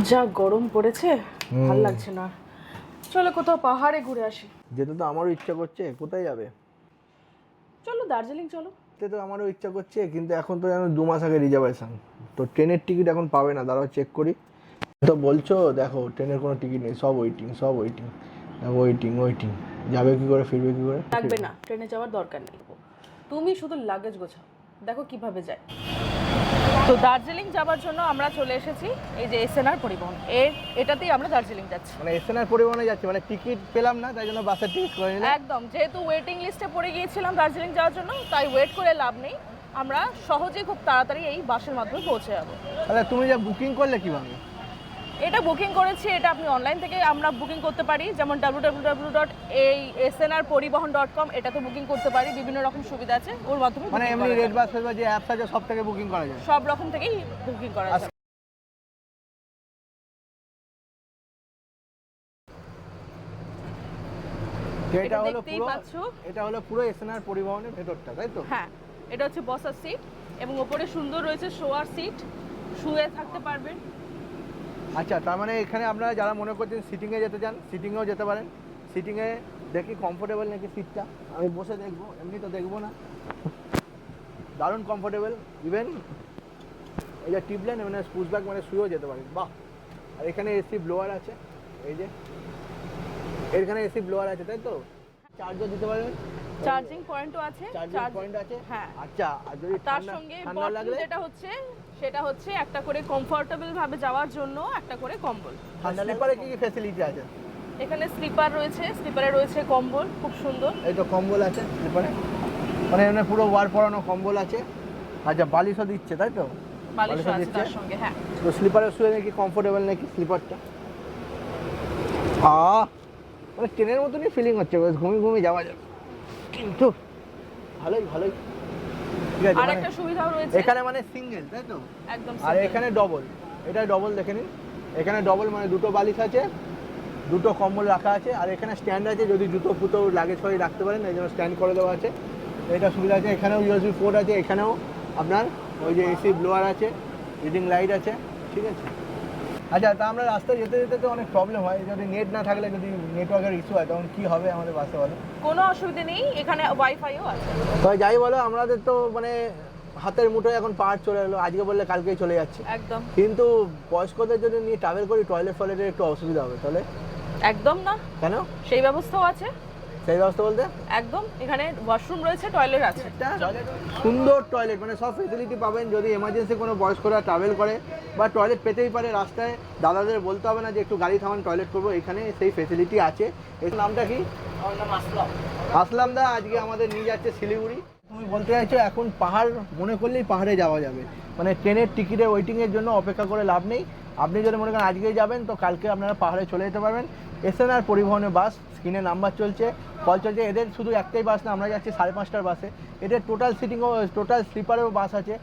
যা গরম পড়েছে, ভাল লাগছে না। চলো কোথাও পাহাড়ে ঘুরে আসি। যেতে তো আমারও ইচ্ছা করছে। কোথায় যাবে? চলো দার্জিলিং চলো। যেতে তো আমারও ইচ্ছা করছে, কিন্তু এখন তো জানো 2 মাস আগে রিজার্ভেশন, তো ট্রেনের টিকিট এখন পাবে না। দাঁড়াও চেক করি। তো বলছো দেখো ট্রেনের কোনো টিকিট নেই, সব ওয়েটিং সব ওয়েটিং ওয়েটিং ওয়েটিং। যাবে কি করে, ফিরবে কি করে? লাগবে না, ট্রেনে যাওয়ার দরকার নেই। তুমি শুধু লাগেজ গোছাও, দেখো কিভাবে যায়। তো দার্জিলিং যাওয়ার জন্য আমরা চলে এসেছি এই যে এসএনআর পরিবহন, এটাতেই আমরা দার্জিলিং যাচ্ছি। মানে এসএনআর পরিবহনে যাচ্ছি, মানে টিকিট পেলাম না, তাই জন্য বাসের টিকিট করে নিলাম। একদম, যেহেতু ওয়েটিং লিস্টে পড়ে গিয়েছিলাম দার্জিলিং যাওয়ার জন্য, তাই ওয়েট করে লাভ নেই। আমরা সহজেই খুব তাড়াতাড়ি এই বাসের মাধ্যমে পৌঁছে যাবো। তাহলে তুমি যে বুকিং করলে কিভাবে? এটা বুকিং করেছি, এটা আপনি অনলাইন থেকে আমরা বুকিং করতে পারি, যেমন www.esnrporibohon.com, এটাতে বুকিং করতে পারি। বিভিন্ন রকম সুবিধা আছে ওর মাধ্যমে। মানে এমনি রেড বাস ফেস বা যে অ্যাপস আছে সব থেকে বুকিং করা যায়? সব রকম থেকেই বুকিং করা যায়। এটা হলো দেখতেই পুরো, পাচ্ছো। এটা হলো পুরো এসএনআর পরিবহনের ভেতরটা, তাই তো? হ্যাঁ, এটা হচ্ছে বসার সিট এবং ওপরে সুন্দর রয়েছে শোয়ার সিট, শুয়ে থাকতে পারবেন। আচ্ছা, তার মানে এখানে আপনারা যারা মনে করছেন সিটিংয়ে যেতে চান, সিটিংয়েও যেতে পারেন। সিটিংয়ে দেখি কমফোর্টেবল নাকি সিটটা, আমি বসে দেখবো, এমনি তো দেখবো না। দারুণ কমফোর্টেবল। ইভেন এই যে টিপলেন মানে স্পুশ ব্যাগ, মানে শুয়েও যেতে পারেন। বাহ! আর এখানে এসি ব্লোয়ার আছে, এই যে এখানে এসি ব্লোয়ার আছে, তাই তো? চার্জও দিতে পারবেন, চার্জিং পয়েন্টও আছে। চার্জিং পয়েন্ট আছে। হ্যাঁ। আচ্ছা, আর যদি তার সঙ্গে ঠান্ডা লাগলে যেটা হচ্ছে সেটা হচ্ছে একটা করে কমফোর্টেবল ভাবে যাওয়ার জন্য একটা করে কম্বল। স্লিপারে কি কি ফ্যাসিলিটি আছে? এখানে স্লিপার রয়েছে, স্লিপারে রয়েছে কম্বল, খুব সুন্দর। এই তো কম্বল আছে স্লিপারে, মানে এখানে পুরো ওয়ার পরানো কম্বল আছে। আচ্ছা, বালিশও দিচ্ছে, তাই তো? বালিশও আছে তার সঙ্গে। হ্যাঁ, তো স্লিপারে শুয়ে নাকি কমফোর্টেবল নাকি স্লিপারটা? মানে ট্রেনের মতনই ফিলিং হচ্ছে, বেশ ঘুমিয়ে ঘুমিয়ে যাওয়া যাবে, কিন্তু ভালোই ভালোই। ঠিক আছে, আর মানে একটা সুবিধাও রয়েছে এখানে মানে সিঙ্গেল, তাই তো? একদম আর single। এখানে ডবল, এটা ডবল দেখে নিন। এখানে ডবল মানে দুটো বালিশ আছে, দুটো কম্বল রাখা আছে, আর এখানে স্ট্যান্ড আছে, যদি জুতো ফুটো লাগেজ ফাগেজ রাখতে পারেন, এই জন্য স্ট্যান্ড করে দেওয়া আছে। এটা সুবিধা আছে। এখানেও ইউএসবি পোর্ট আছে, এখানেও আপনার ওই যে এসি ব্লোয়ার আছে, রিডিং লাইট আছে, ঠিক আছে। আচ্ছা, তা আমরা রাস্তায় যেতে যেতে তো অনেক প্রবলেম হয়, যদি নেট না থাকলে, যদি নেটওয়ার্কের ইস্যু হয়, তখন কী হবে আমাদের বাসে বলো? কোনো অসুবিধা নেই, এখানে ওয়াইফাইও আছে। তবে যাই বলো, আমাদের তো মানে হাতের মুঠোয় এখন পাহাড় চলে এলো, আজকে বললে কালকেই চলে যাচ্ছে। একদম। কিন্তু বয়স্কদের যদি নিয়ে ট্রাভেল করি, টয়লেট ফয়লেটের একটু অসুবিধা হবে, তাহলে? একদম না, কেন? সেই ব্যবস্থাও আছে। সেই ব্যবস্থা বলতে? একদম, এখানে ওয়াশরুম রয়েছে, টয়লেট আছে। সুন্দর টয়লেট, মানে সব ফেসিলিটি পাবেন। যদি এমার্জেন্সি কোনো বয়স্করা ট্রাভেল করে বা টয়লেট পেতেই পারে রাস্তায়, দাদাদের বলতে হবে না যে একটু গাড়ি থামান টয়লেট করবো, এখানে সেই ফেসিলিটি আছে। এর নামটা কি? আমার নাম আসলাম। আসলাম দা আজকে আমাদের নিয়ে যাচ্ছে শিলিগুড়ি। তুমি বলতে চাইছো এখন পাহাড় মনে করলেই পাহাড়ে যাওয়া যাবে, মানে ট্রেনের টিকিটের ওয়েটিংয়ের জন্য অপেক্ষা করে লাভ নেই। আপনি যদি মনে করেন আজকেই যাবেন, তো কালকে আপনারা পাহাড়ে চলে যেতে পারবেন। এসএনআর পরিবহনের বাস, স্ক্রিনে নাম্বার চলছে, কল চলছে। এদের শুধু একটাই বাস না, আমরা যাচ্ছি 5:30টার বাসে। এদের টোটাল সিটিংও, টোটাল স্লিপারেও বাস আছে।